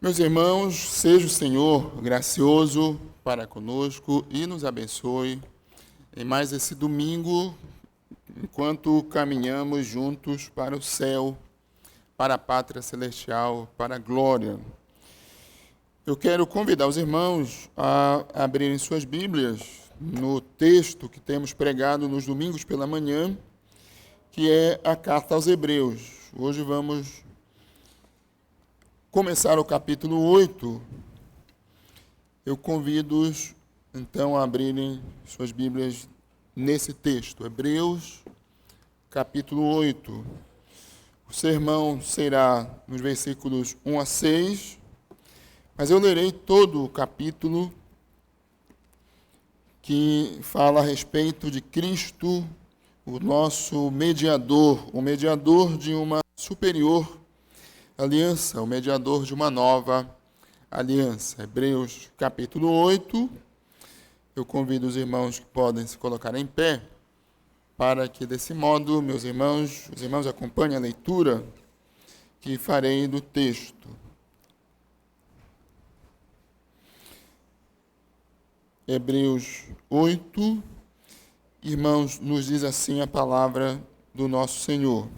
Meus irmãos, seja o Senhor gracioso para conosco e nos abençoe em mais esse domingo, enquanto caminhamos juntos para o céu, para a pátria celestial, para a glória. Eu quero convidar os irmãos a abrirem suas Bíblias no texto que temos pregado nos domingos pela manhã, que é a carta aos Hebreus. Hoje vamos começar o capítulo 8, eu convido-os, então, a abrirem suas Bíblias nesse texto. Hebreus, capítulo 8. O sermão será nos versículos 1 a 6, mas eu lerei todo o capítulo que fala a respeito de Cristo, o nosso mediador, o mediador de uma superior aliança, o mediador de uma nova aliança. Hebreus capítulo 8. Eu convido os irmãos que podem se colocar em pé, para que desse modo, os irmãos acompanhem a leitura que farei do texto. Hebreus 8, irmãos, nos diz assim a palavra do nosso Senhor.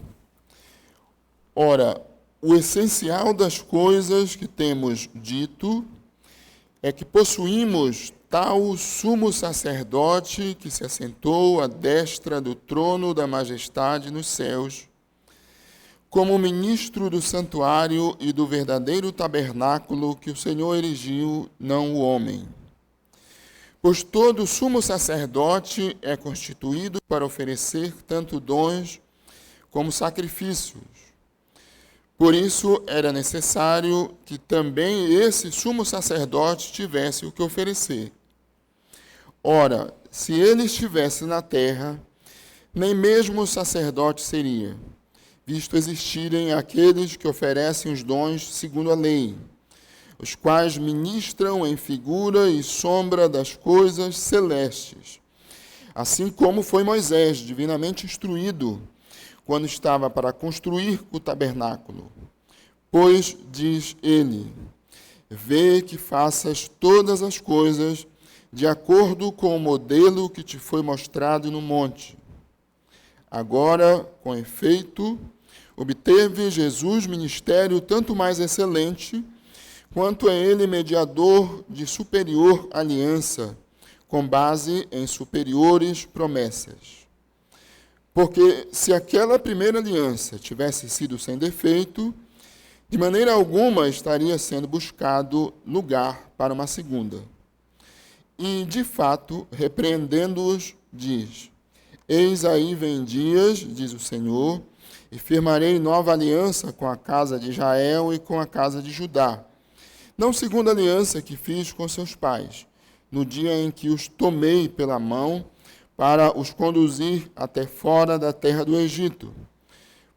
Ora, o essencial das coisas que temos dito é que possuímos tal sumo sacerdote que se assentou à destra do trono da majestade nos céus, como ministro do santuário e do verdadeiro tabernáculo que o Senhor erigiu, não o homem. Pois todo sumo sacerdote é constituído para oferecer tanto dons como sacrifícios. Por isso, era necessário que também esse sumo sacerdote tivesse o que oferecer. Ora, se ele estivesse na terra, nem mesmo o sacerdote seria, visto existirem aqueles que oferecem os dons segundo a lei, os quais ministram em figura e sombra das coisas celestes, assim como foi Moisés, divinamente instruído, quando estava para construir o tabernáculo. Pois, diz ele, vê que faças todas as coisas de acordo com o modelo que te foi mostrado no monte. Agora, com efeito, obteve Jesus ministério tanto mais excelente, quanto é ele mediador de superior aliança, com base em superiores promessas. Porque se aquela primeira aliança tivesse sido sem defeito, de maneira alguma estaria sendo buscado lugar para uma segunda. E, de fato, repreendendo-os, diz, eis aí vem dias, diz o Senhor, e firmarei nova aliança com a casa de Israel e com a casa de Judá, não segundo a aliança que fiz com seus pais, no dia em que os tomei pela mão, para os conduzir até fora da terra do Egito.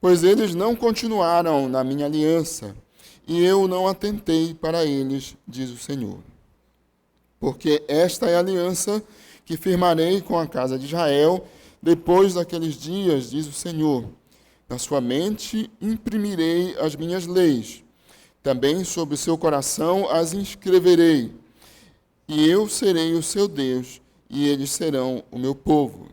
Pois eles não continuaram na minha aliança, e eu não atentei para eles, diz o Senhor. Porque esta é a aliança que firmarei com a casa de Israel, depois daqueles dias, diz o Senhor. Na sua mente imprimirei as minhas leis, também sobre o seu coração as inscreverei, e eu serei o seu Deus, e eles serão o meu povo.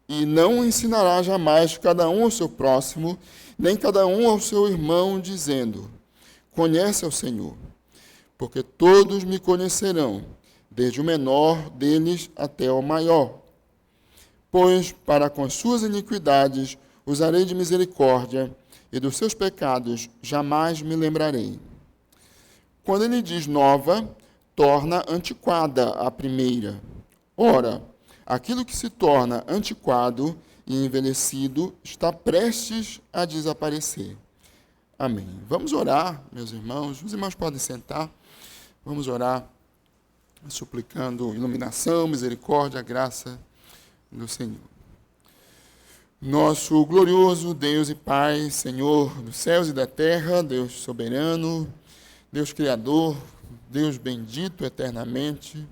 E não ensinará jamais cada um ao seu próximo, nem cada um ao seu irmão, dizendo, conhece ao Senhor, porque todos me conhecerão, desde o menor deles até o maior. Pois, para com as suas iniquidades, usarei de misericórdia, e dos seus pecados jamais me lembrarei. Quando ele diz nova, torna antiquada a primeira. Ora, aquilo que se torna antiquado e envelhecido está prestes a desaparecer. Amém. Vamos orar, meus irmãos. Os irmãos podem sentar. Vamos orar, suplicando iluminação, misericórdia, graça do Senhor. Nosso glorioso Deus e Pai, Senhor dos céus e da terra, Deus soberano, Deus criador, Deus bendito eternamente,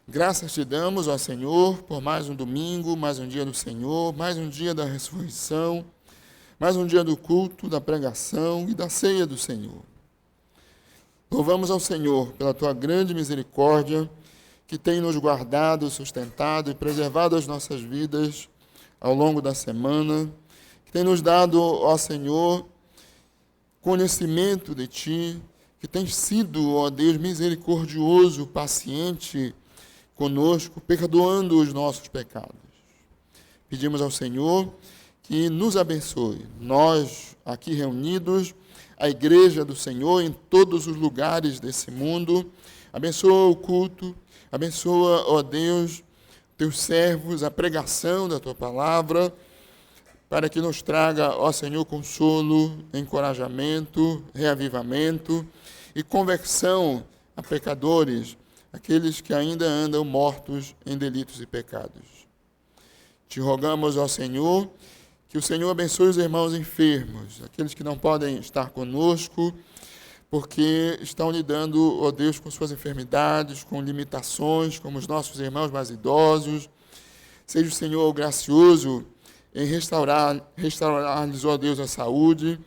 graças te damos, ó Senhor, por mais um domingo, mais um dia do Senhor, mais um dia da ressurreição, mais um dia do culto, da pregação e da ceia do Senhor. Louvamos ao Senhor pela tua grande misericórdia, que tem nos guardado, sustentado e preservado as nossas vidas ao longo da semana, que tem nos dado, ó Senhor, conhecimento de ti, que tem sido, ó Deus, misericordioso, paciente conosco, perdoando os nossos pecados. Pedimos ao Senhor que nos abençoe, nós aqui reunidos, a igreja do Senhor em todos os lugares desse mundo. Abençoa o culto, abençoa, ó Deus, teus servos, a pregação da tua palavra, para que nos traga, ó Senhor, consolo, encorajamento, reavivamento e conversão a pecadores, aqueles que ainda andam mortos em delitos e pecados. Te rogamos, ó Senhor, que o Senhor abençoe os irmãos enfermos, aqueles que não podem estar conosco, porque estão lidando, ó Deus, com suas enfermidades, com limitações, como os nossos irmãos mais idosos. Seja o Senhor gracioso em restaurar-lhes, ó Deus, a saúde,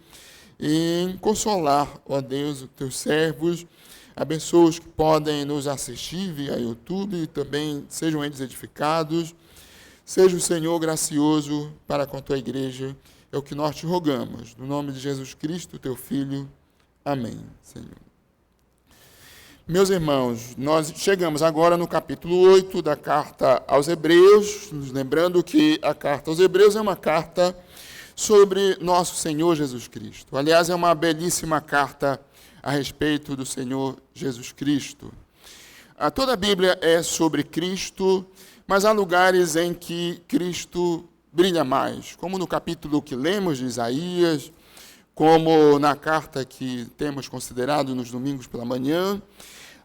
e em consolar, ó Deus, os teus servos. Abençoa os que podem nos assistir via YouTube e também sejam eles edificados. Seja o Senhor gracioso para com a tua igreja, é o que nós te rogamos. No nome de Jesus Cristo, teu Filho. Amém, Senhor. Meus irmãos, nós chegamos agora no capítulo 8 da carta aos Hebreus, nos lembrando que a carta aos Hebreus é uma carta sobre nosso Senhor Jesus Cristo. Aliás, é uma belíssima carta a respeito do Senhor Jesus Cristo. Toda a Bíblia é sobre Cristo, mas há lugares em que Cristo brilha mais, como no capítulo que lemos de Isaías, como na carta que temos considerado nos domingos pela manhã.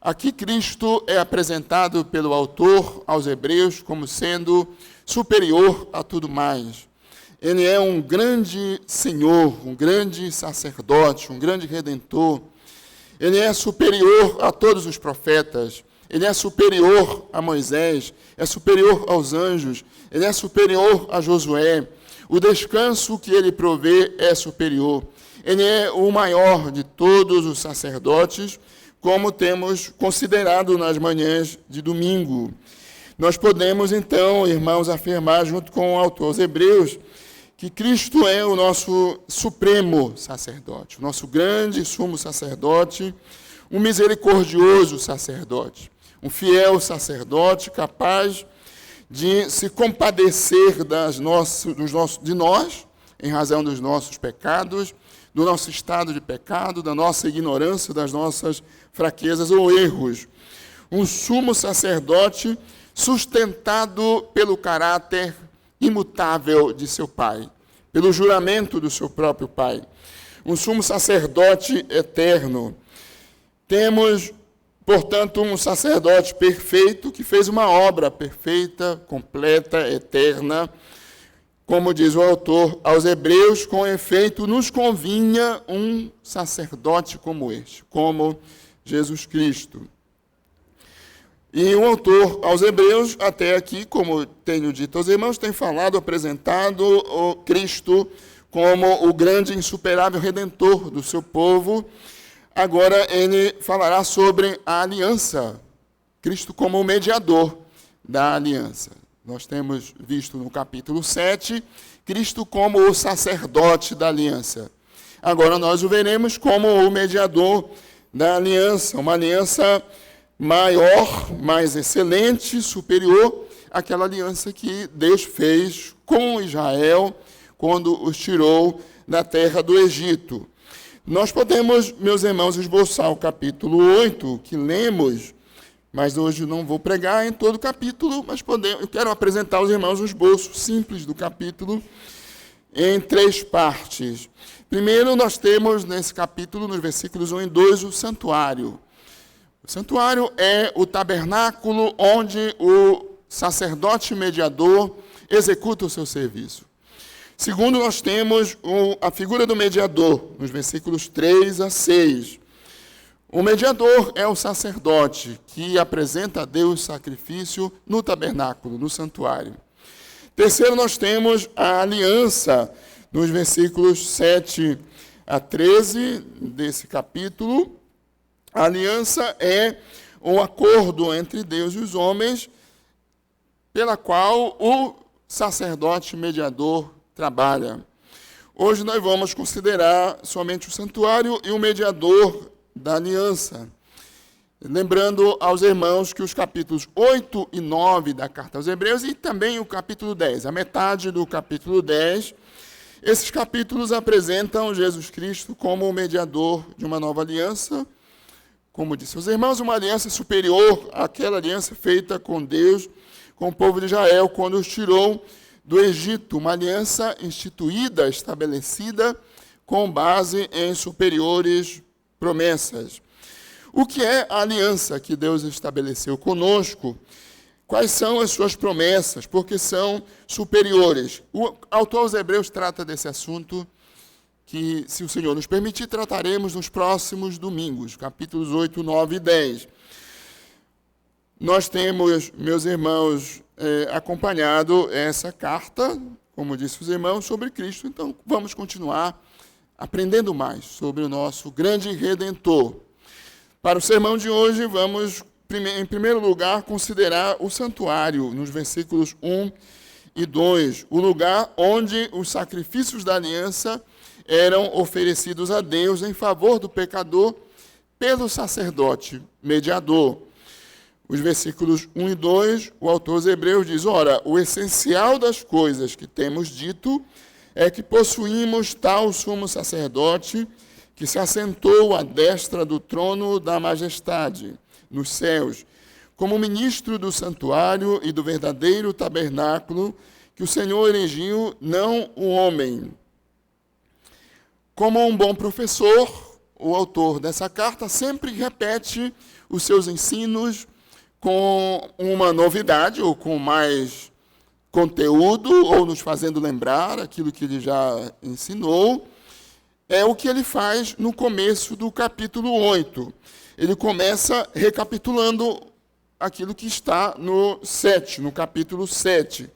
Aqui Cristo é apresentado pelo autor aos Hebreus como sendo superior a tudo mais. Ele é um grande Senhor, um grande sacerdote, um grande Redentor. Ele é superior a todos os profetas. Ele é superior a Moisés, é superior aos anjos, ele é superior a Josué. O descanso que ele provê é superior. Ele é o maior de todos os sacerdotes, como temos considerado nas manhãs de domingo. Nós podemos, então, irmãos, afirmar, junto com o autor aos Hebreus, que Cristo é o nosso supremo sacerdote, o nosso grande sumo sacerdote, um misericordioso sacerdote, um fiel sacerdote capaz de se compadecer de nós, em razão dos nossos pecados, do nosso estado de pecado, da nossa ignorância, das nossas fraquezas ou erros. Um sumo sacerdote sustentado pelo caráter imutável de seu Pai, pelo juramento do seu próprio Pai. Um sumo sacerdote eterno. Temos, portanto, um sacerdote perfeito que fez uma obra perfeita, completa, eterna. Como diz o autor aos Hebreus, com efeito, nos convinha um sacerdote como este, como Jesus Cristo. E o autor aos Hebreus, até aqui, como tenho dito aos irmãos, tem falado, apresentado o Cristo como o grande e insuperável Redentor do seu povo. Agora ele falará sobre a aliança, Cristo como o mediador da aliança. Nós temos visto no capítulo 7, Cristo como o sacerdote da aliança. Agora nós o veremos como o mediador da aliança, uma aliança maior, mais excelente, superior àquela aliança que Deus fez com Israel quando os tirou da terra do Egito. Nós podemos, meus irmãos, esboçar o capítulo 8, que lemos, mas hoje não vou pregar em todo o capítulo, mas eu quero apresentar aos irmãos um esboço simples do capítulo em 3 partes. Primeiro, nós temos nesse capítulo, nos versículos 1 e 2, o santuário. O santuário é o tabernáculo onde o sacerdote mediador executa o seu serviço. Segundo, nós temos a figura do mediador, nos versículos 3 a 6. O mediador é o sacerdote que apresenta a Deus sacrifício no tabernáculo, no santuário. Terceiro, nós temos a aliança, nos versículos 7 a 13 desse capítulo. A aliança é um acordo entre Deus e os homens, pela qual o sacerdote mediador trabalha. Hoje nós vamos considerar somente o santuário e o mediador da aliança. Lembrando aos irmãos que os capítulos 8 e 9 da Carta aos Hebreus e também o capítulo 10, a metade do capítulo 10, esses capítulos apresentam Jesus Cristo como o mediador de uma nova aliança. Como disse aos irmãos, uma aliança superior àquela aliança feita com Deus, com o povo de Israel, quando os tirou do Egito, uma aliança instituída, estabelecida, com base em superiores promessas. O que é a aliança que Deus estabeleceu conosco? Quais são as suas promessas? Porque são superiores. O autor aos Hebreus trata desse assunto que, se o Senhor nos permitir, trataremos nos próximos domingos, capítulos 8, 9 e 10. Nós temos, meus irmãos, acompanhado essa carta, como disse os irmãos, sobre Cristo. Então, vamos continuar aprendendo mais sobre o nosso grande Redentor. Para o sermão de hoje, vamos, em primeiro lugar, considerar o santuário, nos versículos 1 e 2, o lugar onde os sacrifícios da aliança eram oferecidos a Deus em favor do pecador pelo sacerdote mediador. Os versículos 1 e 2, o autor aos Hebreus diz: ora, o essencial das coisas que temos dito é que possuímos tal sumo sacerdote que se assentou à destra do trono da majestade nos céus, como ministro do santuário e do verdadeiro tabernáculo que o Senhor erigiu, não o homem. Como um bom professor, o autor dessa carta sempre repete os seus ensinos com uma novidade, ou com mais conteúdo, ou nos fazendo lembrar aquilo que ele já ensinou. É o que ele faz no começo do capítulo 8. Ele começa recapitulando aquilo que está no capítulo 7.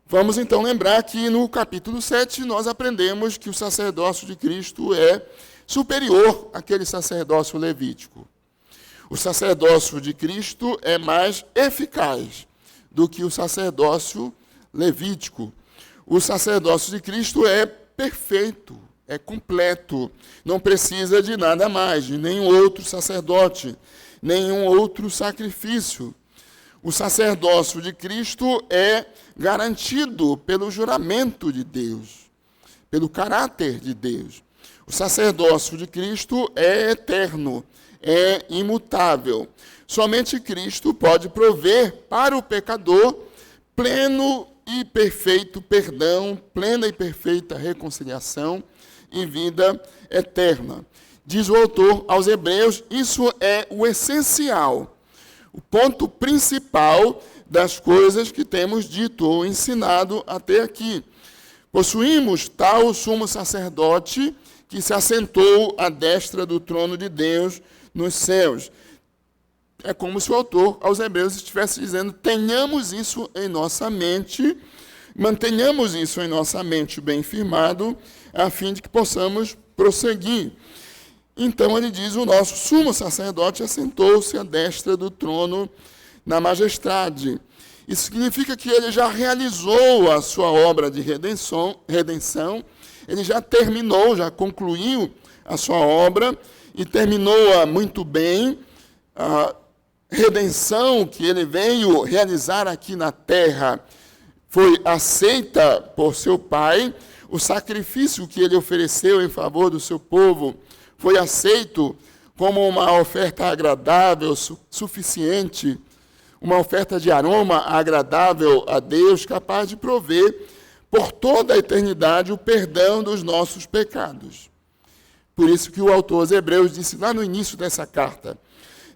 Vamos então lembrar que no capítulo 7 nós aprendemos que o sacerdócio de Cristo é superior àquele sacerdócio levítico. O sacerdócio de Cristo é mais eficaz do que o sacerdócio levítico. O sacerdócio de Cristo é perfeito, é completo, não precisa de nada mais, de nenhum outro sacerdote, nenhum outro sacrifício. O sacerdócio de Cristo é garantido pelo juramento de Deus, pelo caráter de Deus. O sacerdócio de Cristo é eterno, é imutável. Somente Cristo pode prover para o pecador pleno e perfeito perdão, plena e perfeita reconciliação e vida eterna. Diz o autor aos Hebreus, isso é o essencial, o ponto principal das coisas que temos dito ou ensinado até aqui. Possuímos tal sumo sacerdote que se assentou à destra do trono de Deus nos céus. É como se o autor aos Hebreus estivesse dizendo, tenhamos isso em nossa mente, mantenhamos isso em nossa mente bem firmado, a fim de que possamos prosseguir. Então ele diz, o nosso sumo sacerdote assentou-se à destra do trono na majestade. Isso significa que ele já realizou a sua obra de redenção, ele já terminou, já concluiu a sua obra, e terminou-a muito bem. A redenção que ele veio realizar aqui na terra foi aceita por seu Pai. O sacrifício que ele ofereceu em favor do seu povo foi aceito como uma oferta agradável, suficiente, uma oferta de aroma agradável a Deus, capaz de prover por toda a eternidade o perdão dos nossos pecados. Por isso que o autor aos Hebreus disse lá no início dessa carta,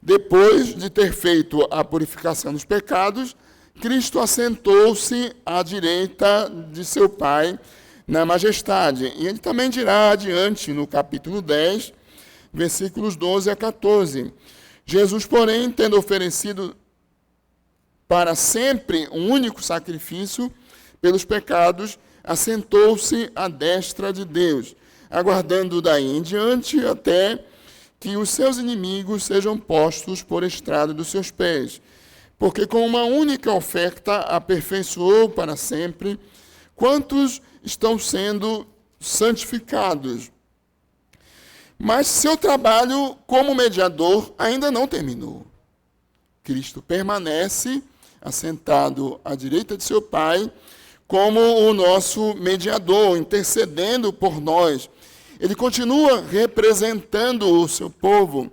depois de ter feito a purificação dos pecados, Cristo assentou-se à direita de seu Pai na majestade. E ele também dirá adiante, no capítulo 10, versículos 12 a 14. Jesus, porém, tendo oferecido para sempre um único sacrifício pelos pecados, assentou-se à destra de Deus, aguardando daí em diante até que os seus inimigos sejam postos por estrado dos seus pés. Porque com uma única oferta aperfeiçoou para sempre quantos estão sendo santificados. Mas seu trabalho como mediador ainda não terminou. Cristo permanece assentado à direita de seu Pai como o nosso mediador, intercedendo por nós. Ele continua representando o seu povo.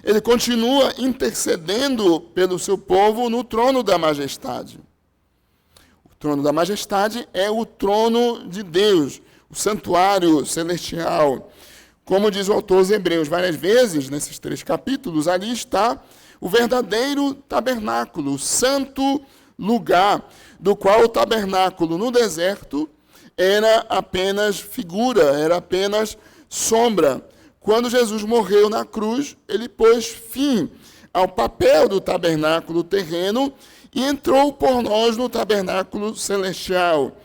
Ele continua intercedendo pelo seu povo no trono da majestade. O trono da majestade é o trono de Deus, o santuário celestial. Como diz o autor aos Hebreus várias vezes, nesses 3 capítulos, ali está o verdadeiro tabernáculo, o santo lugar, do qual o tabernáculo no deserto era apenas figura, era apenas sombra. Quando Jesus morreu na cruz, ele pôs fim ao papel do tabernáculo terreno e entrou por nós no tabernáculo celestial.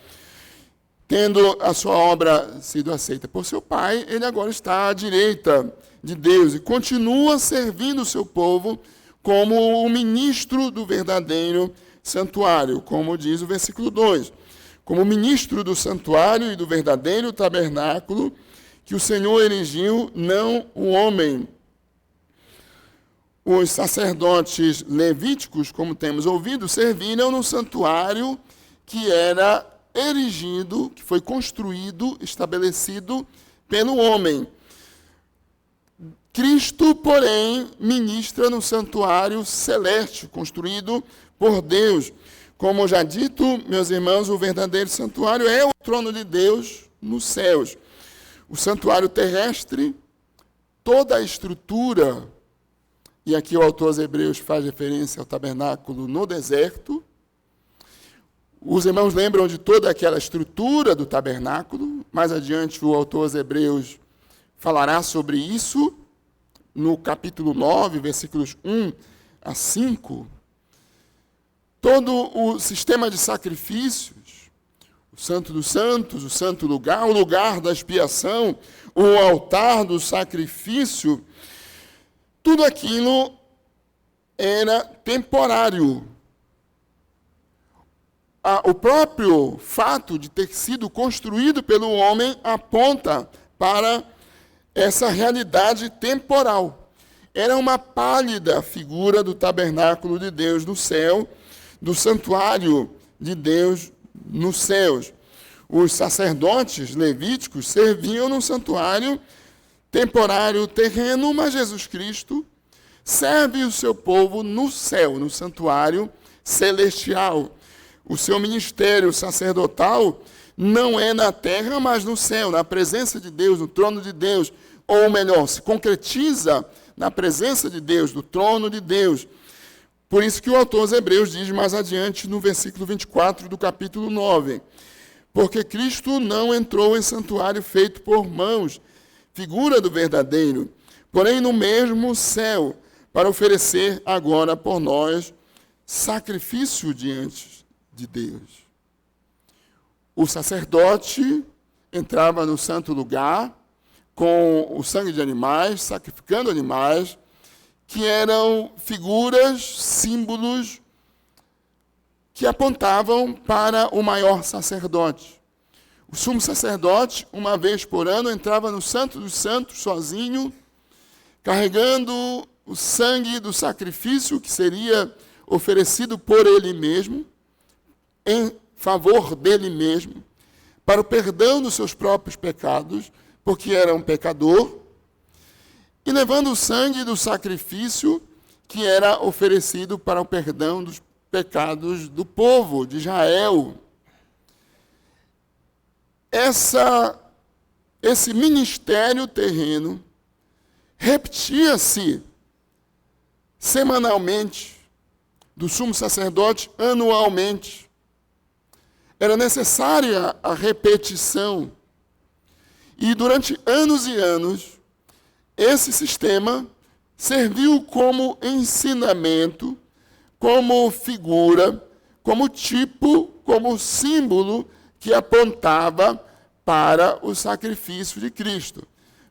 Tendo a sua obra sido aceita por seu Pai, ele agora está à direita de Deus e continua servindo o seu povo como o ministro do verdadeiro santuário, como diz o versículo 2. Como ministro do santuário e do verdadeiro tabernáculo que o Senhor erigiu, não o homem. Os sacerdotes levíticos, como temos ouvido, serviram no santuário que era erigido, que foi construído, estabelecido pelo homem. Cristo, porém, ministra no santuário celeste, construído por Deus. Como já dito, meus irmãos, o verdadeiro santuário é o trono de Deus nos céus. O santuário terrestre, toda a estrutura, e aqui o autor aos Hebreus faz referência ao tabernáculo no deserto. Os irmãos lembram de toda aquela estrutura do tabernáculo. Mais adiante, o autor aos Hebreus falará sobre isso no capítulo 9, versículos 1 a 5. Todo o sistema de sacrifícios, o Santo dos Santos, o Santo Lugar, o lugar da expiação, o altar do sacrifício, tudo aquilo era temporário. O próprio fato de ter sido construído pelo homem aponta para essa realidade temporal. Era uma pálida figura do tabernáculo de Deus no céu, do santuário de Deus nos céus. Os sacerdotes levíticos serviam no santuário temporário terreno, mas Jesus Cristo serve o seu povo no céu, no santuário celestial. O seu ministério sacerdotal não é na terra, mas no céu, na presença de Deus, no trono de Deus. Ou melhor, se concretiza na presença de Deus, no trono de Deus. Por isso que o autor aos Hebreus diz mais adiante no versículo 24 do capítulo 9. Porque Cristo não entrou em santuário feito por mãos, figura do verdadeiro, porém no mesmo céu, para oferecer agora por nós sacrifício diante de Deus. O sacerdote entrava no santo lugar com o sangue de animais, sacrificando animais, que eram figuras, símbolos, que apontavam para o maior sacerdote. O sumo sacerdote, uma vez por ano, entrava no Santo dos Santos sozinho, carregando o sangue do sacrifício que seria oferecido por ele mesmo, em favor dele mesmo, para o perdão dos seus próprios pecados, porque era um pecador, e levando o sangue do sacrifício que era oferecido para o perdão dos pecados do povo de Israel. Esse ministério terreno repetia-se semanalmente, do sumo sacerdote anualmente. Era necessária a repetição. E durante anos e anos, esse sistema serviu como ensinamento, como figura, como tipo, como símbolo que apontava para o sacrifício de Cristo,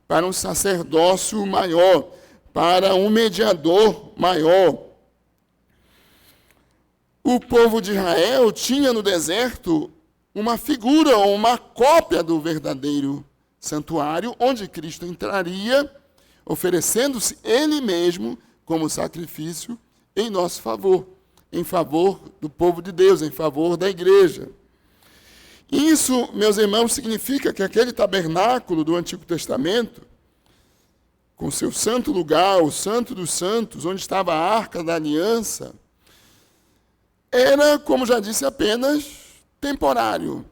para um sacerdócio maior, para um mediador maior. O povo de Israel tinha no deserto uma figura ou uma cópia do verdadeiro santuário, onde Cristo entraria, oferecendo-se Ele mesmo como sacrifício em nosso favor, em favor do povo de Deus, em favor da igreja. Isso, meus irmãos, significa que aquele tabernáculo do Antigo Testamento, com seu santo lugar, o Santo dos Santos, onde estava a Arca da Aliança, era, como já disse, apenas temporário.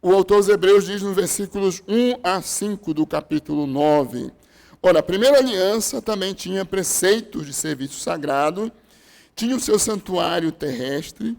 O autor aos Hebreus diz nos versículos 1 a 5 do capítulo 9. Ora, a primeira aliança também tinha preceitos de serviço sagrado, tinha o seu santuário terrestre.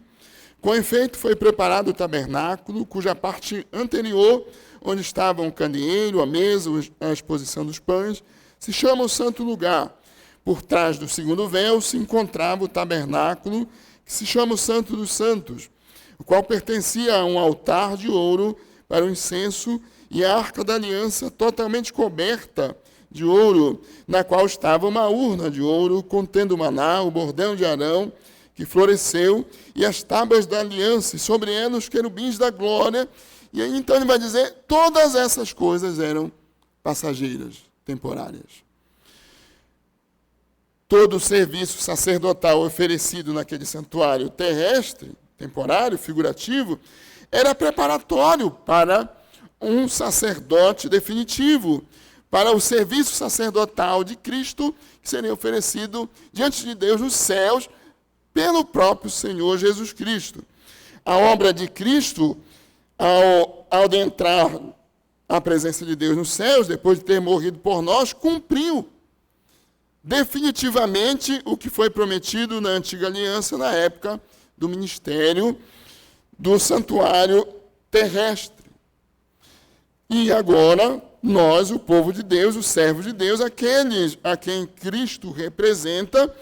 Com efeito, foi preparado o tabernáculo, cuja parte anterior, onde estavam o candeeiro, a mesa, a exposição dos pães, se chama o santo lugar. Por trás do segundo véu se encontrava o tabernáculo, que se chama o Santo dos Santos, o qual pertencia a um altar de ouro para o incenso e a arca da aliança totalmente coberta de ouro, na qual estava uma urna de ouro contendo o maná, o bordão de Arão, que floresceu, e as tábuas da aliança, e sobre elas os querubins da glória. E aí então ele vai dizer, todas essas coisas eram passageiras, temporárias. Todo o serviço sacerdotal oferecido naquele santuário terrestre, temporário, figurativo, era preparatório para um sacerdote definitivo, para o serviço sacerdotal de Cristo, que seria oferecido diante de Deus nos céus, pelo próprio Senhor Jesus Cristo. A obra de Cristo, ao adentrar a presença de Deus nos céus, depois de ter morrido por nós, cumpriu definitivamente o que foi prometido na antiga aliança, na época do ministério do santuário terrestre. E agora, nós, o povo de Deus, os servos de Deus, aqueles a quem Cristo representa,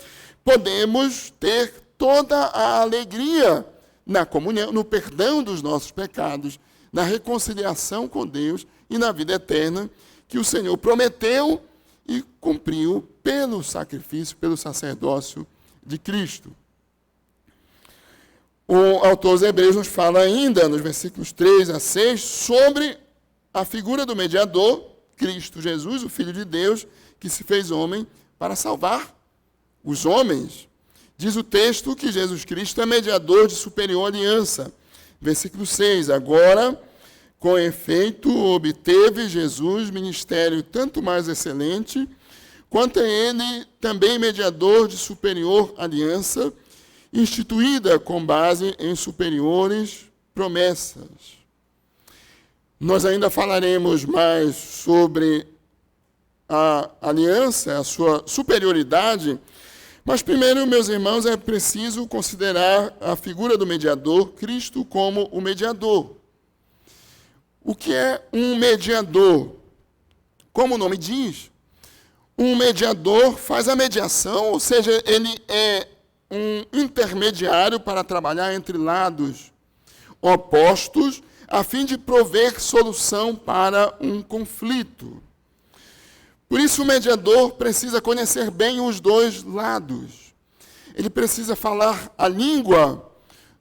podemos ter toda a alegria na comunhão, no perdão dos nossos pecados, na reconciliação com Deus e na vida eterna que o Senhor prometeu e cumpriu pelo sacrifício, pelo sacerdócio de Cristo. O autor aos Hebreus nos fala ainda, nos versículos 3 a 6, sobre a figura do mediador, Cristo Jesus, o Filho de Deus, que se fez homem para salvar os homens. Diz o texto que Jesus Cristo é mediador de superior aliança. Versículo 6, agora, com efeito, obteve Jesus ministério tanto mais excelente, quanto é ele também mediador de superior aliança, instituída com base em superiores promessas. Nós ainda falaremos mais sobre a aliança, a sua superioridade, mas primeiro, meus irmãos, é preciso considerar a figura do mediador, Cristo, como o mediador. O que é um mediador? Como o nome diz, um mediador faz a mediação, ou seja, ele é um intermediário para trabalhar entre lados opostos, a fim de prover solução para um conflito. Por isso, o mediador precisa conhecer bem os dois lados. Ele precisa falar a língua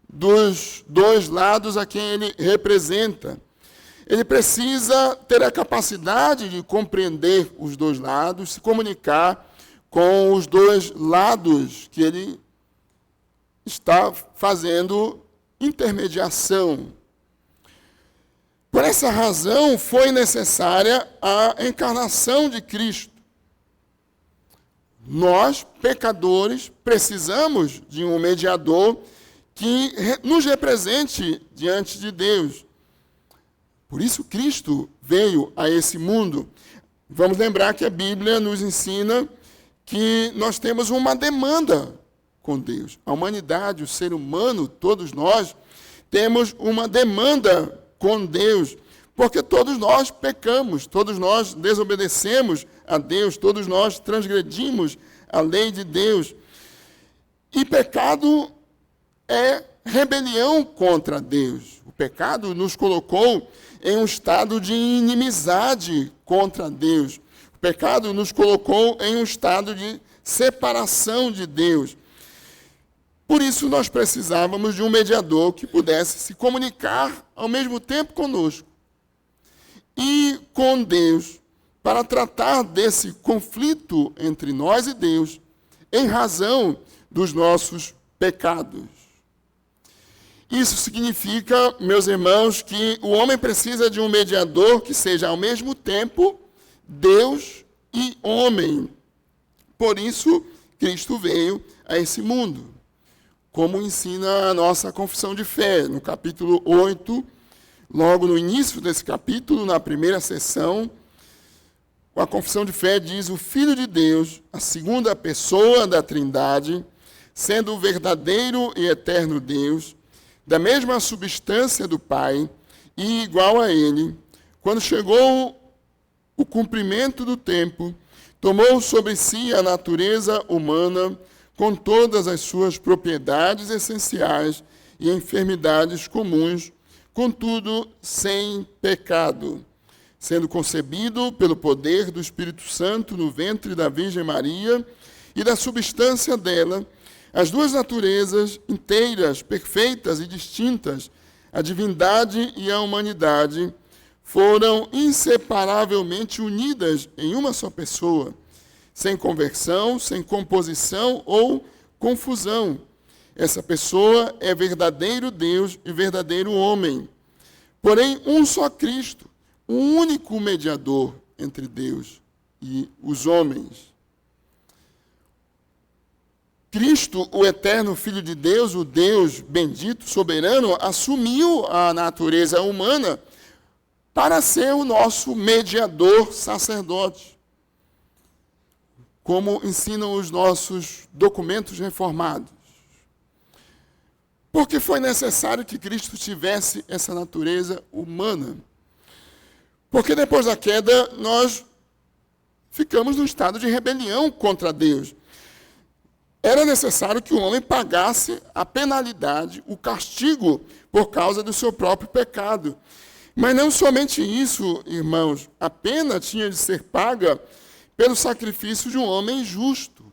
dos dois lados a quem ele representa. Ele precisa ter a capacidade de compreender os dois lados, se comunicar com os dois lados que ele está fazendo intermediação. Por essa razão, foi necessária a encarnação de Cristo. Nós, pecadores, precisamos de um mediador que nos represente diante de Deus. Por isso, Cristo veio a esse mundo. Vamos lembrar que a Bíblia nos ensina que nós temos uma demanda com Deus. A humanidade, o ser humano, todos nós, temos uma demanda com Deus, porque todos nós pecamos, todos nós desobedecemos a Deus, todos nós transgredimos a lei de Deus. E pecado é rebelião contra Deus. O pecado nos colocou em um estado de inimizade contra Deus. O pecado nos colocou em um estado de separação de Deus. Por isso, nós precisávamos de um mediador que pudesse se comunicar ao mesmo tempo conosco e com Deus, para tratar desse conflito entre nós e Deus, em razão dos nossos pecados. Isso significa, meus irmãos, que o homem precisa de um mediador que seja ao mesmo tempo Deus e homem. Por isso, Cristo veio a esse mundo. Como ensina a nossa confissão de fé, no capítulo 8, logo no início desse capítulo, na primeira sessão, a confissão de fé diz: o Filho de Deus, a segunda pessoa da Trindade, sendo o verdadeiro e eterno Deus, da mesma substância do Pai e igual a Ele, quando chegou o cumprimento do tempo, tomou sobre si a natureza humana com todas as suas propriedades essenciais e enfermidades comuns, contudo sem pecado, sendo concebido pelo poder do Espírito Santo no ventre da Virgem Maria e da substância dela, as duas naturezas inteiras, perfeitas e distintas, a divindade e a humanidade, foram inseparavelmente unidas em uma só pessoa, sem conversão, sem composição ou confusão. Essa pessoa é verdadeiro Deus e verdadeiro homem. Porém, um só Cristo, o único mediador entre Deus e os homens. Cristo, o eterno Filho de Deus, o Deus bendito, soberano, assumiu a natureza humana para ser o nosso mediador sacerdote, como ensinam os nossos documentos reformados. Porque foi necessário que Cristo tivesse essa natureza humana. Porque depois da queda, nós ficamos num estado de rebelião contra Deus. Era necessário que o homem pagasse a penalidade, o castigo, por causa do seu próprio pecado. Mas não somente isso, irmãos, a pena tinha de ser paga pelo sacrifício de um homem justo,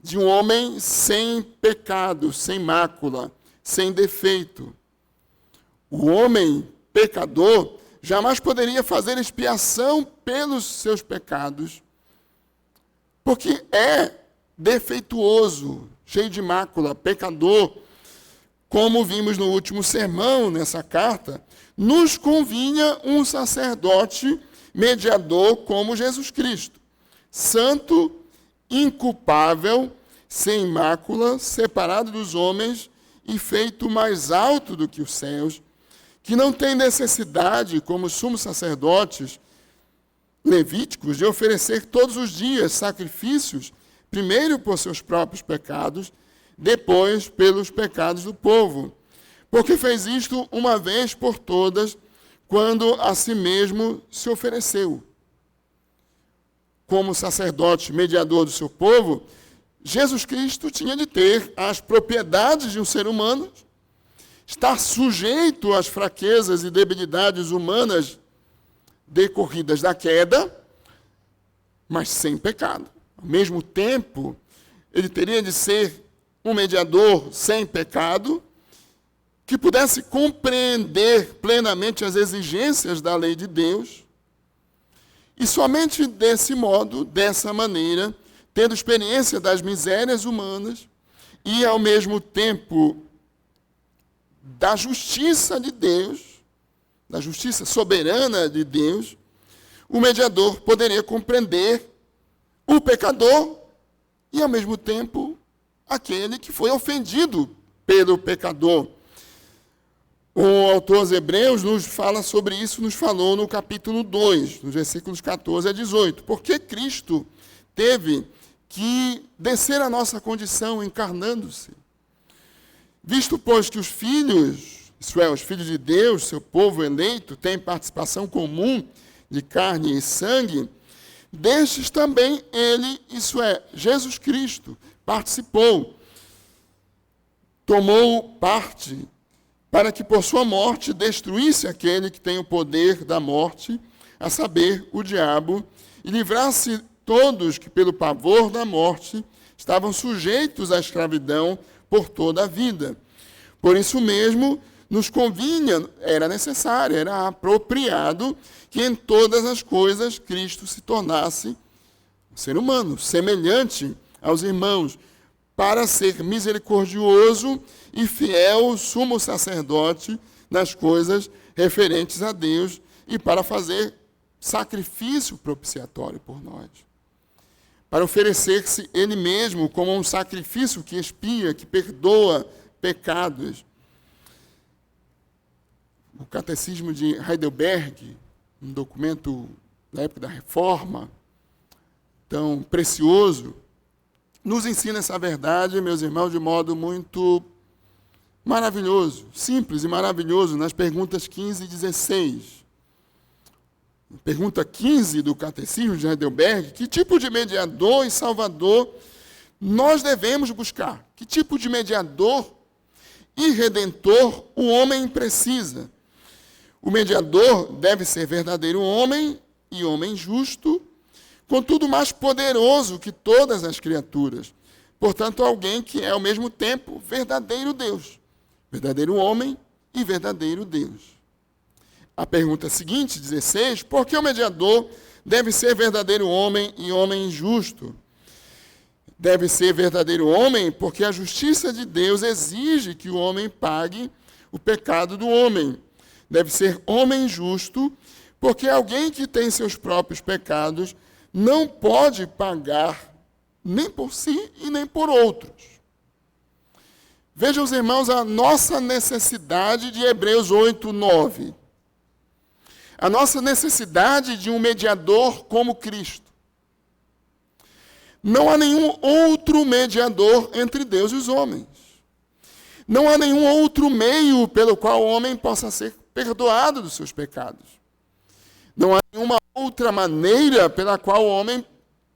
de um homem sem pecado, sem mácula, sem defeito. O homem pecador jamais poderia fazer expiação pelos seus pecados, porque é defeituoso, cheio de mácula, pecador. Como vimos no último sermão, nessa carta, nos convinha um sacerdote mediador como Jesus Cristo, santo, inculpável, sem mácula, separado dos homens e feito mais alto do que os céus, que não tem necessidade, como sumos sacerdotes levíticos, de oferecer todos os dias sacrifícios, primeiro por seus próprios pecados, depois pelos pecados do povo, porque fez isto uma vez por todas, quando a si mesmo se ofereceu. Como sacerdote mediador do seu povo, Jesus Cristo tinha de ter as propriedades de um ser humano, estar sujeito às fraquezas e debilidades humanas decorridas da queda, mas sem pecado. Ao mesmo tempo, ele teria de ser um mediador sem pecado, que pudesse compreender plenamente as exigências da lei de Deus, e somente desse modo, dessa maneira, tendo experiência das misérias humanas e, ao mesmo tempo, da justiça de Deus, da justiça soberana de Deus, o mediador poderia compreender o pecador e, ao mesmo tempo, aquele que foi ofendido pelo pecador. O autor aos Hebreus nos fala sobre isso, nos falou no capítulo 2, nos versículos 14 a 18. Porque Cristo teve que descer a nossa condição encarnando-se. Visto, pois, que os filhos, isso é, os filhos de Deus, seu povo eleito, têm participação comum de carne e sangue, destes também ele, isso é, Jesus Cristo, participou, tomou parte, para que por sua morte destruísse aquele que tem o poder da morte, a saber, o diabo, e livrasse todos que, pelo pavor da morte, estavam sujeitos à escravidão por toda a vida. Por isso mesmo, nos convinha, era necessário, era apropriado que em todas as coisas Cristo se tornasse um ser humano, semelhante aos irmãos, para ser misericordioso e fiel sumo sacerdote nas coisas referentes a Deus e para fazer sacrifício propiciatório por nós. Para oferecer-se ele mesmo como um sacrifício que expia, que perdoa pecados. O Catecismo de Heidelberg, um documento da época da Reforma, tão precioso, nos ensina essa verdade, meus irmãos, de modo muito maravilhoso, simples e maravilhoso, nas perguntas 15 e 16. Pergunta 15 do Catecismo de Heidelberg: que tipo de mediador e salvador nós devemos buscar? Que tipo de mediador e redentor o homem precisa? O mediador deve ser verdadeiro homem e homem justo, contudo mais poderoso que todas as criaturas. Portanto, alguém que é ao mesmo tempo verdadeiro Deus, verdadeiro homem e verdadeiro Deus. A pergunta seguinte, 16, por que o mediador deve ser verdadeiro homem e homem justo? Deve ser verdadeiro homem porque a justiça de Deus exige que o homem pague o pecado do homem. Deve ser homem justo porque alguém que tem seus próprios pecados não pode pagar nem por si e nem por outros. Vejam, os irmãos, a nossa necessidade de Hebreus 8, 9. A nossa necessidade de um mediador como Cristo. Não há nenhum outro mediador entre Deus e os homens. Não há nenhum outro meio pelo qual o homem possa ser perdoado dos seus pecados. Não há nenhuma outra maneira pela qual o homem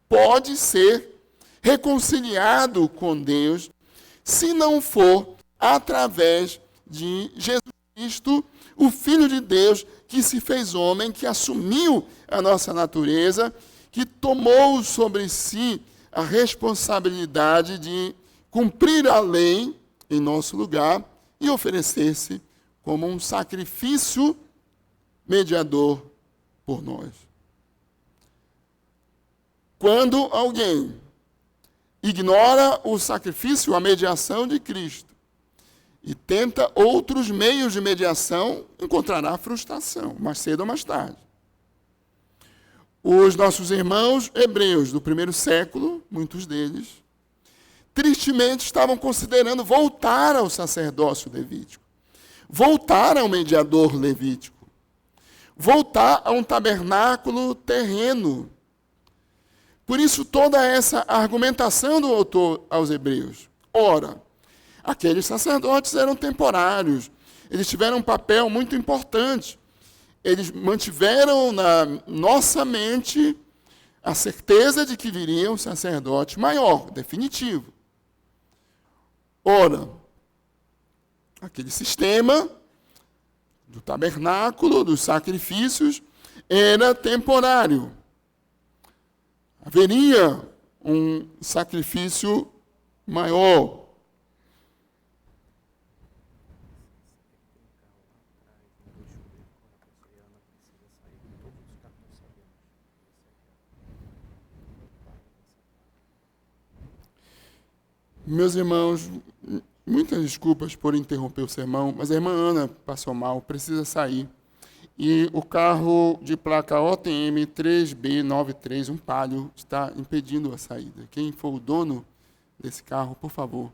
pode ser reconciliado com Deus, se não for através de Jesus Cristo, o Filho de Deus, que se fez homem, que assumiu a nossa natureza, que tomou sobre si a responsabilidade de cumprir a lei em nosso lugar e oferecer-se como um sacrifício mediador por nós. Quando alguém ignora o sacrifício, a mediação de Cristo, e tenta outros meios de mediação, encontrará frustração, mais cedo ou mais tarde. Os nossos irmãos hebreus do primeiro século, muitos deles, tristemente estavam considerando voltar ao sacerdócio levítico, voltar ao mediador levítico, voltar a um tabernáculo terreno. Por isso, toda essa argumentação do autor aos hebreus. Ora, aqueles sacerdotes eram temporários, eles tiveram um papel muito importante. Eles mantiveram na nossa mente a certeza de que viria um sacerdote maior, definitivo. Ora, aquele sistema do tabernáculo, dos sacrifícios, era temporário. Haveria um sacrifício maior. Meus irmãos, muitas desculpas por interromper o sermão, mas a irmã Ana passou mal, precisa sair. E o carro de placa OTM 3B93, um Palio, está impedindo a saída. Quem for o dono desse carro, por favor.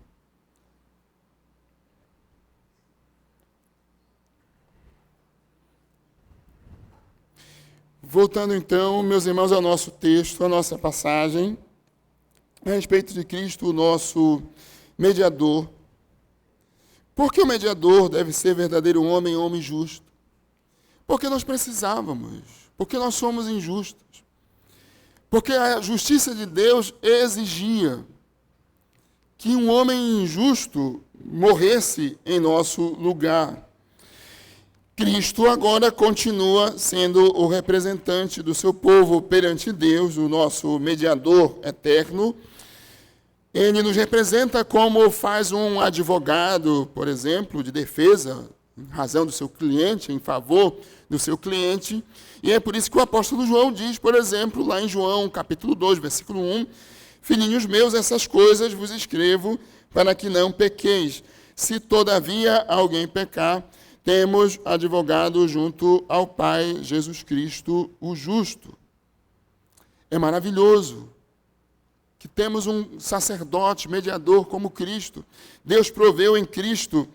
Voltando então, meus irmãos, ao nosso texto, à nossa passagem, a respeito de Cristo, o nosso mediador. Por que o mediador deve ser verdadeiro homem, homem justo? Porque nós precisávamos, porque nós somos injustos. Porque a justiça de Deus exigia que um homem injusto morresse em nosso lugar. Cristo agora continua sendo o representante do seu povo perante Deus, o nosso mediador eterno. Ele nos representa como faz um advogado, por exemplo, de defesa, em razão do seu cliente, em favor do seu cliente. E é por isso que o apóstolo João diz, por exemplo, lá em João, capítulo 2, versículo 1, filhinhos meus, essas coisas vos escrevo para que não pequeis. Se todavia alguém pecar, temos advogado junto ao Pai, Jesus Cristo, o justo. É maravilhoso que temos um sacerdote, mediador como Cristo. Deus proveu em Cristo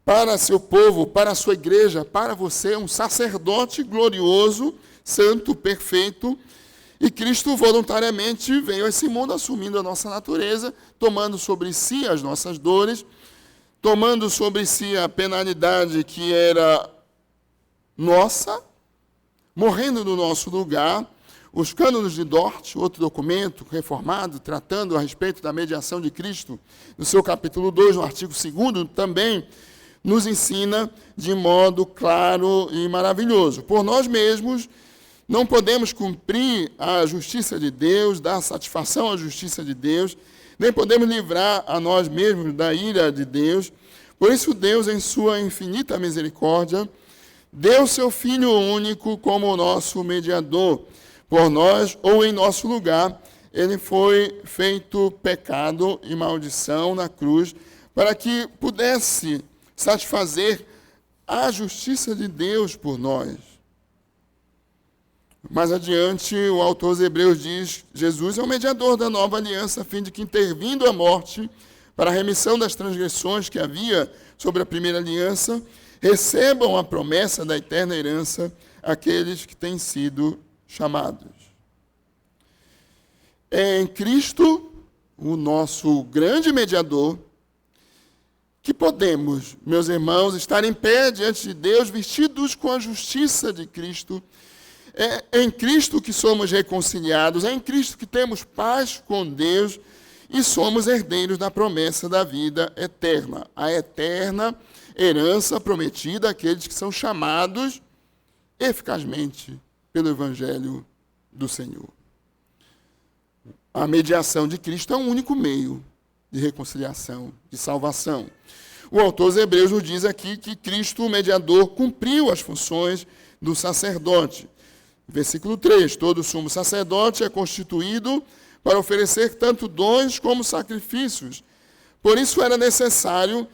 para seu povo, para a sua igreja, para você, um sacerdote glorioso, santo, perfeito. E Cristo voluntariamente veio a esse mundo assumindo a nossa natureza, tomando sobre si as nossas dores, tomando sobre si a penalidade que era nossa, morrendo no nosso lugar. Os cânones de Dort, outro documento reformado, tratando a respeito da mediação de Cristo, no seu capítulo 2, no artigo 2º, também nos ensina de modo claro e maravilhoso. Por nós mesmos, não podemos cumprir a justiça de Deus, dar satisfação à justiça de Deus, nem podemos livrar a nós mesmos da ira de Deus. Por isso, Deus, em sua infinita misericórdia, deu seu Filho único como nosso mediador. Por nós, ou em nosso lugar, ele foi feito pecado e maldição na cruz, para que pudesse satisfazer a justiça de Deus por nós. Mais adiante, o autor aos Hebreus diz, Jesus é o mediador da nova aliança, a fim de que, intervindo a morte, para a remissão das transgressões que havia sobre a primeira aliança, recebam a promessa da eterna herança aqueles que têm sido chamados. É em Cristo, o nosso grande mediador, que podemos, meus irmãos, estar em pé diante de Deus, vestidos com a justiça de Cristo. É em Cristo que somos reconciliados, é em Cristo que temos paz com Deus e somos herdeiros da promessa da vida eterna, a eterna herança prometida àqueles que são chamados eficazmente pelo Evangelho do Senhor. A mediação de Cristo é um único meio de reconciliação, de salvação. O autor aos Hebreus nos diz aqui que Cristo, o mediador, cumpriu as funções do sacerdote. Versículo 3, todo sumo sacerdote é constituído para oferecer tanto dons como sacrifícios. Por isso era necessário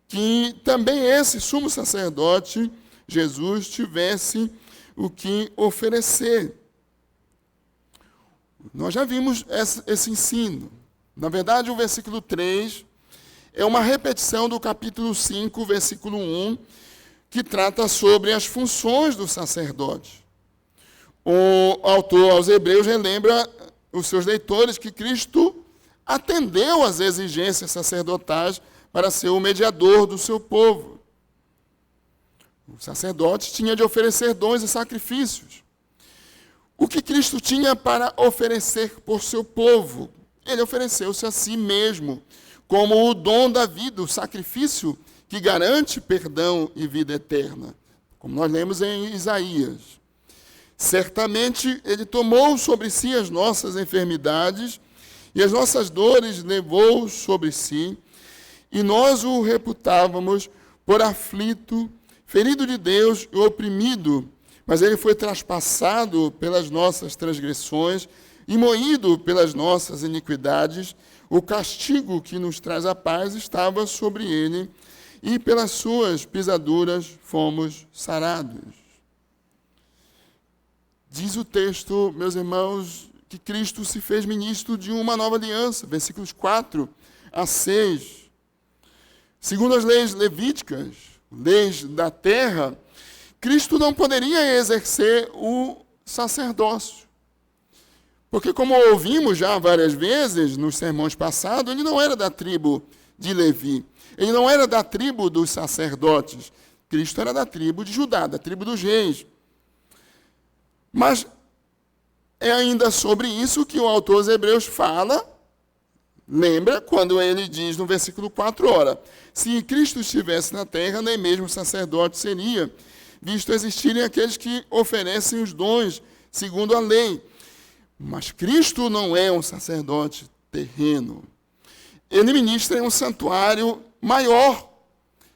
que também esse sumo sacerdote, Jesus, tivesse o que oferecer. Nós já vimos esse ensino. Na verdade, o versículo 3 é uma repetição do capítulo 5, versículo 1, que trata sobre as funções do sacerdote. O autor aos Hebreus relembra os seus leitores que Cristo atendeu às exigências sacerdotais para ser o mediador do seu povo. O sacerdote tinha de oferecer dons e sacrifícios. O que Cristo tinha para oferecer por seu povo? Ele ofereceu-se a si mesmo, como o dom da vida, o sacrifício que garante perdão e vida eterna, como nós lemos em Isaías. Certamente, ele tomou sobre si as nossas enfermidades e as nossas dores levou sobre si, e nós o reputávamos por aflito, ferido de Deus e oprimido, mas ele foi traspassado pelas nossas transgressões e moído pelas nossas iniquidades. O castigo que nos traz a paz estava sobre ele, e pelas suas pisaduras fomos sarados. Diz o texto, meus irmãos, que Cristo se fez ministro de uma nova aliança, versículos 4 a 6. Segundo as leis levíticas, leis da terra, Cristo não poderia exercer o sacerdócio. Porque, como ouvimos já várias vezes nos sermões passados, ele não era da tribo de Levi. Ele não era da tribo dos sacerdotes. Cristo era da tribo de Judá, da tribo dos reis. Mas é ainda sobre isso que o autor aos Hebreus fala Lembra quando ele diz no versículo 4, ora, se Cristo estivesse na terra, nem mesmo sacerdote seria, visto existirem aqueles que oferecem os dons segundo a lei. Mas Cristo não é um sacerdote terreno. Ele ministra em um santuário maior,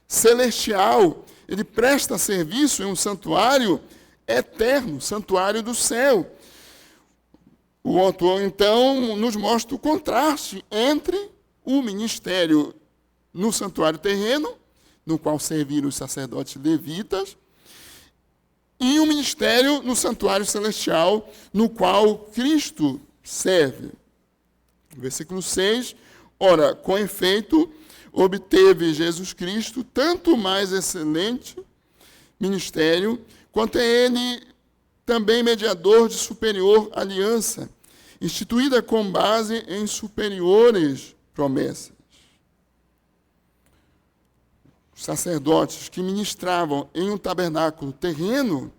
celestial. Ele presta serviço em um santuário eterno, santuário do céu. O autor, então, nos mostra o contraste entre o ministério no santuário terreno, no qual serviram os sacerdotes levitas, e o ministério no santuário celestial, no qual Cristo serve. Versículo 6, ora, com efeito, obteve Jesus Cristo tanto mais excelente ministério, quanto é ele também mediador de superior aliança, instituída com base em superiores promessas. Os sacerdotes que ministravam em um tabernáculo terreno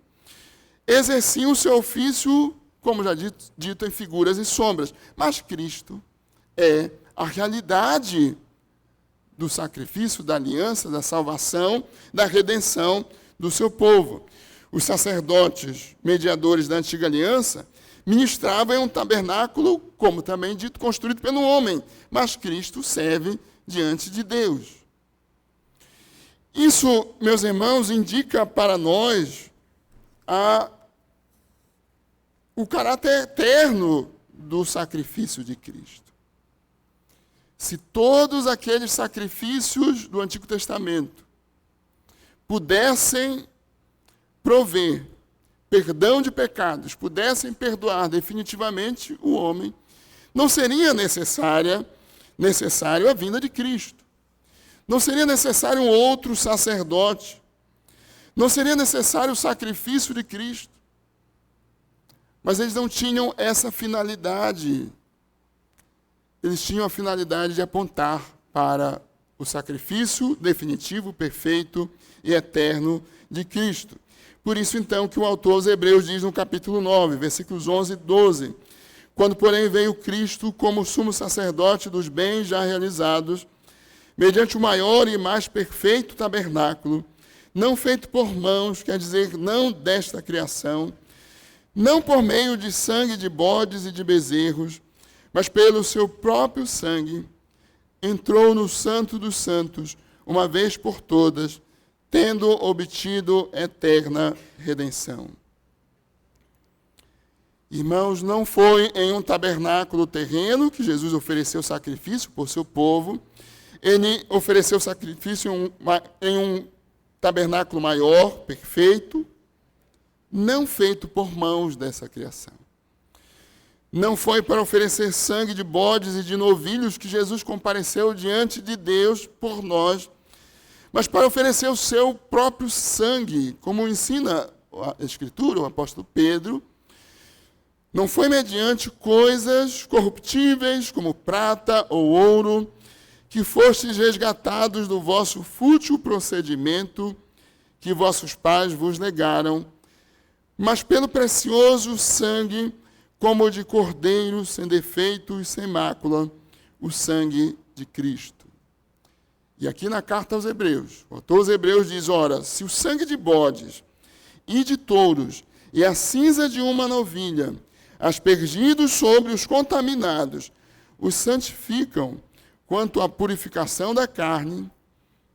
exerciam o seu ofício, como já dito, em figuras e sombras. Mas Cristo é a realidade do sacrifício, da aliança, da salvação, da redenção do seu povo. Os sacerdotes mediadores da antiga aliança ministravam em um tabernáculo, como também dito, construído pelo homem, mas Cristo serve diante de Deus. Isso, meus irmãos, indica para nós o caráter eterno do sacrifício de Cristo. Se todos aqueles sacrifícios do Antigo Testamento pudessem prover perdão de pecados, pudessem perdoar definitivamente o homem, não seria necessário a vinda de Cristo. Não seria necessário um outro sacerdote. Não seria necessário o sacrifício de Cristo. Mas eles não tinham essa finalidade. Eles tinham a finalidade de apontar para o sacrifício definitivo, perfeito e eterno de Cristo. Por isso, então, que o autor aos Hebreus diz no capítulo 9, versículos 11 e 12, quando, porém, veio Cristo como sumo sacerdote dos bens já realizados, mediante o maior e mais perfeito tabernáculo, não feito por mãos, quer dizer, não desta criação, não por meio de sangue de bodes e de bezerros, mas pelo seu próprio sangue, entrou no Santo dos Santos, uma vez por todas, tendo obtido eterna redenção. Irmãos, não foi em um tabernáculo terreno que Jesus ofereceu sacrifício por seu povo. Ele ofereceu sacrifício em um tabernáculo maior, perfeito, não feito por mãos dessa criação. Não foi para oferecer sangue de bodes e de novilhos que Jesus compareceu diante de Deus por nós, mas para oferecer o seu próprio sangue, como ensina a Escritura, o apóstolo Pedro. Não foi mediante coisas corruptíveis, como prata ou ouro, que fostes resgatados do vosso fútil procedimento que vossos pais vos negaram, mas pelo precioso sangue, como o de cordeiro, sem defeito e sem mácula, o sangue de Cristo. E aqui na carta aos Hebreus, o autor aos Hebreus diz, ora, se o sangue de bodes e de touros e a cinza de uma novilha, aspergidos sobre os contaminados, os santificam quanto à purificação da carne,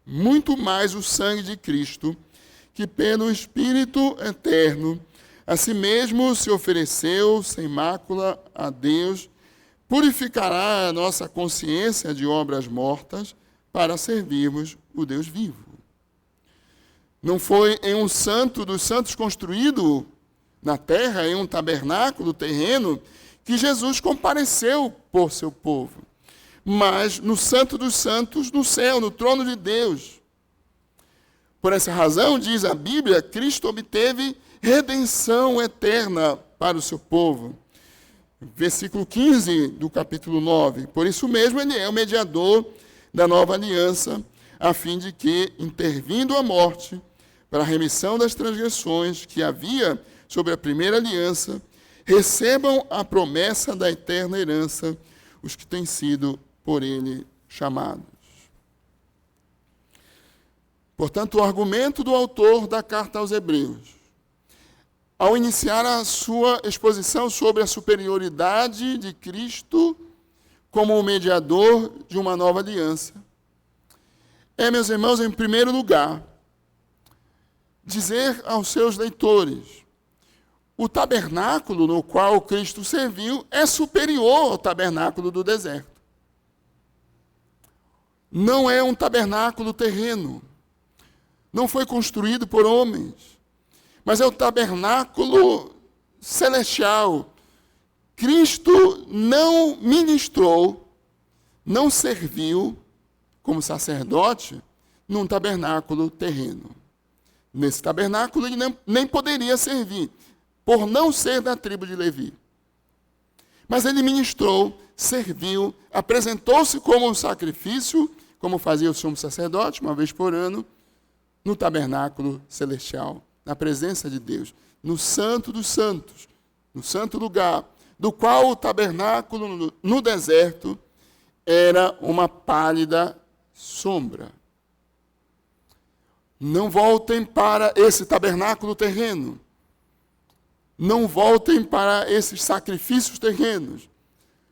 muito mais o sangue de Cristo, que pelo Espírito eterno, a si mesmo se ofereceu sem mácula a Deus, purificará a nossa consciência de obras mortas, para servirmos o Deus vivo. Não foi em um santo dos santos construído na terra, em um tabernáculo terreno, que Jesus compareceu por seu povo, mas no santo dos santos, no céu, no trono de Deus. Por essa razão, diz a Bíblia, Cristo obteve redenção eterna para o seu povo. Versículo 15 do capítulo 9. Por isso mesmo, ele é o mediador da nova aliança, a fim de que, intervindo a morte, para a remissão das transgressões que havia sobre a primeira aliança, recebam a promessa da eterna herança os que têm sido por ele chamados. Portanto, o argumento do autor da carta aos Hebreus, ao iniciar a sua exposição sobre a superioridade de Cristo como o mediador de uma nova aliança, meus irmãos, em primeiro lugar, dizer aos seus leitores: o tabernáculo no qual Cristo serviu é superior ao tabernáculo do deserto. Não é um tabernáculo terreno. Não foi construído por homens. Mas é o tabernáculo celestial. Cristo não ministrou, não serviu como sacerdote num tabernáculo terreno. Nesse tabernáculo ele nem poderia servir, por não ser da tribo de Levi. Mas ele ministrou, serviu, apresentou-se como um sacrifício, como fazia o sumo sacerdote, uma vez por ano, no tabernáculo celestial, na presença de Deus, no Santo dos Santos, no santo lugar, do qual o tabernáculo no deserto era uma pálida sombra. Não voltem para esse tabernáculo terreno. Não voltem para esses sacrifícios terrenos,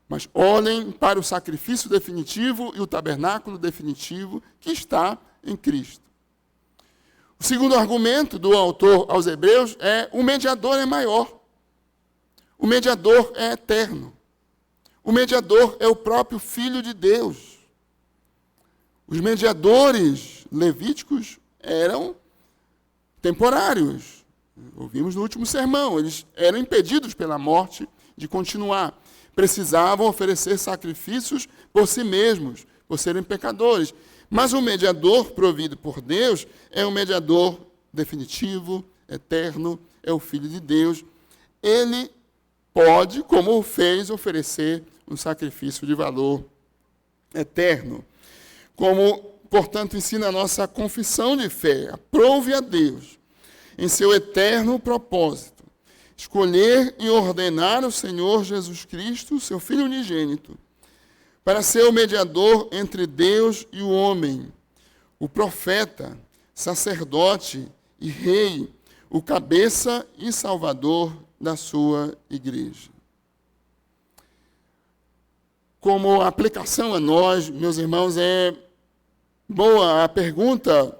mas olhem para o sacrifício definitivo e o tabernáculo definitivo que está em Cristo. O segundo argumento do autor aos Hebreus é: o mediador é maior. O mediador é eterno. O mediador é o próprio Filho de Deus. Os mediadores levíticos eram temporários. Ouvimos no último sermão, eles eram impedidos pela morte de continuar. Precisavam oferecer sacrifícios por si mesmos, por serem pecadores. Mas o mediador provido por Deus é um mediador definitivo, eterno, é o Filho de Deus. Ele pode, como o fez, oferecer um sacrifício de valor eterno. Como, portanto, ensina a nossa confissão de fé, aprove a Deus, em seu eterno propósito, escolher e ordenar o Senhor Jesus Cristo, seu Filho unigênito, para ser o mediador entre Deus e o homem, o profeta, sacerdote e rei, o cabeça e salvador da sua igreja. Como aplicação a nós, meus irmãos, é boa a pergunta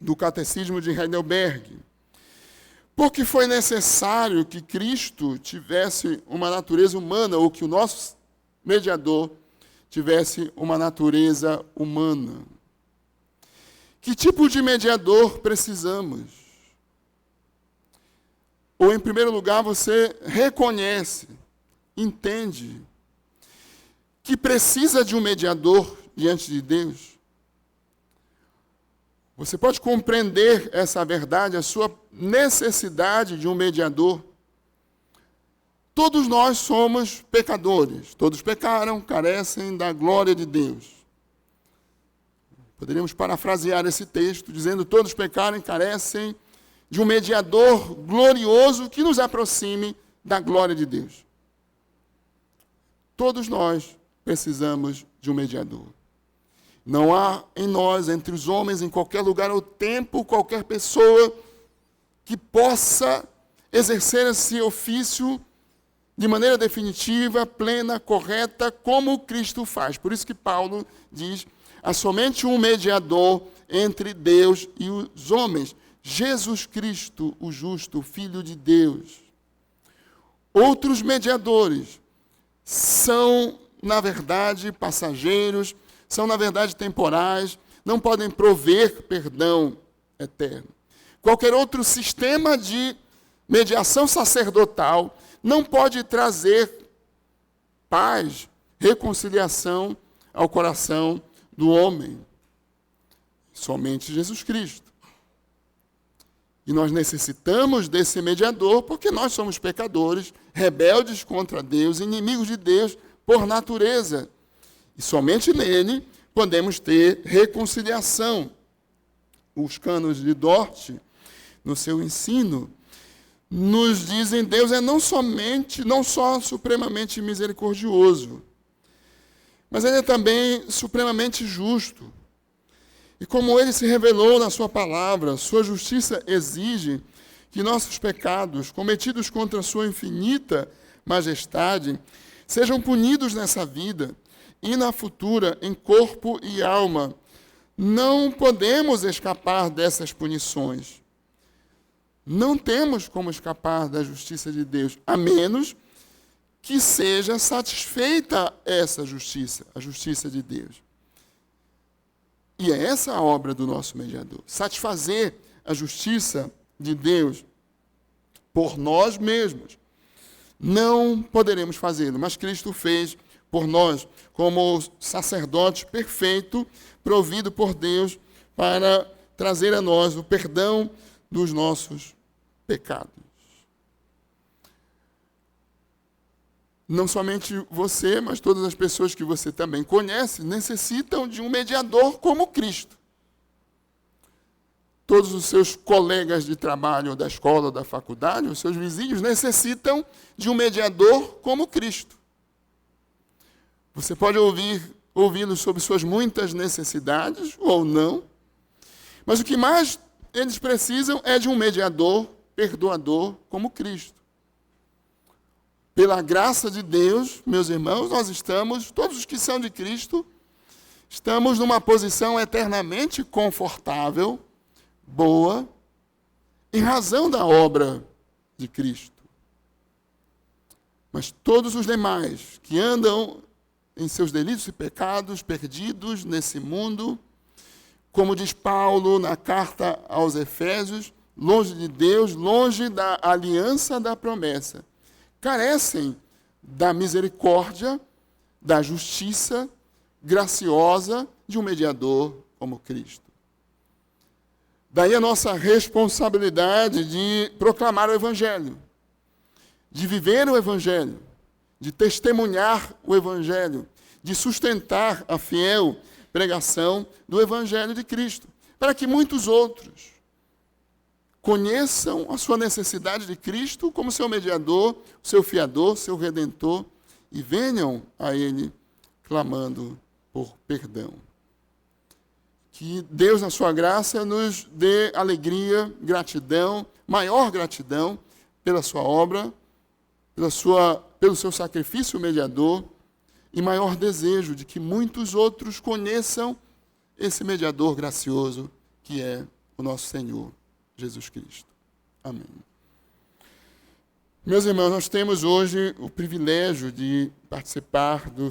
do Catecismo de Heidelberg. Por que foi necessário que Cristo tivesse uma natureza humana, ou que o nosso mediador tivesse uma natureza humana? Que tipo de mediador precisamos? Ou, em primeiro lugar, você reconhece, entende, que precisa de um mediador diante de Deus? Você pode compreender essa verdade, a sua necessidade de um mediador? Todos nós somos pecadores. Todos pecaram, carecem da glória de Deus. Poderíamos parafrasear esse texto, dizendo: todos pecaram e carecem de um mediador glorioso que nos aproxime da glória de Deus. Todos nós precisamos de um mediador. Não há em nós, entre os homens, em qualquer lugar ou tempo, qualquer pessoa que possa exercer esse ofício de maneira definitiva, plena, correta, como Cristo faz. Por isso que Paulo diz: há somente um mediador entre Deus e os homens, Jesus Cristo, o justo, o Filho de Deus. Outros mediadores são, na verdade, passageiros, são, na verdade, temporais, não podem prover perdão eterno. Qualquer outro sistema de mediação sacerdotal não pode trazer paz, reconciliação ao coração do homem. Somente Jesus Cristo. E nós necessitamos desse mediador porque nós somos pecadores, rebeldes contra Deus, inimigos de Deus por natureza. E somente nele podemos ter reconciliação. Os cânones de Dort, no seu ensino, nos dizem: Deus é não só supremamente misericordioso, Mas ele é também supremamente justo. E como ele se revelou na sua palavra, sua justiça exige que nossos pecados, cometidos contra a sua infinita majestade, sejam punidos nessa vida e na futura, em corpo e alma. Não podemos escapar dessas punições. Não temos como escapar da justiça de Deus, a menos que seja satisfeita essa justiça, a justiça de Deus. E é essa a obra do nosso mediador, satisfazer a justiça de Deus por nós mesmos. Não poderemos fazê-lo, mas Cristo fez por nós, como sacerdote perfeito, provido por Deus para trazer a nós o perdão dos nossos pecados. Não somente você, mas todas as pessoas que você também conhece, necessitam de um mediador como Cristo. Todos os seus colegas de trabalho, da escola, da faculdade, os seus vizinhos, necessitam de um mediador como Cristo. Você pode ouvi-los sobre suas muitas necessidades, ou não, mas o que mais eles precisam é de um mediador perdoador como Cristo. Pela graça de Deus, meus irmãos, nós estamos, todos os que são de Cristo, estamos numa posição eternamente confortável, boa, em razão da obra de Cristo. Mas todos os demais que andam em seus delitos e pecados, perdidos nesse mundo, como diz Paulo na carta aos Efésios, longe de Deus, longe da aliança da promessa, carecem da misericórdia, da justiça graciosa de um mediador como Cristo. Daí a nossa responsabilidade de proclamar o Evangelho, de viver o Evangelho, de testemunhar o Evangelho, de sustentar a fiel pregação do Evangelho de Cristo, para que muitos outros conheçam a sua necessidade de Cristo como seu mediador, seu fiador, seu redentor, e venham a Ele clamando por perdão. Que Deus, na sua graça, nos dê alegria, gratidão, maior gratidão pela sua obra, pelo seu sacrifício mediador, e maior desejo de que muitos outros conheçam esse mediador gracioso que é o nosso Senhor Jesus Cristo. Amém. Meus irmãos, nós temos hoje o privilégio de participar do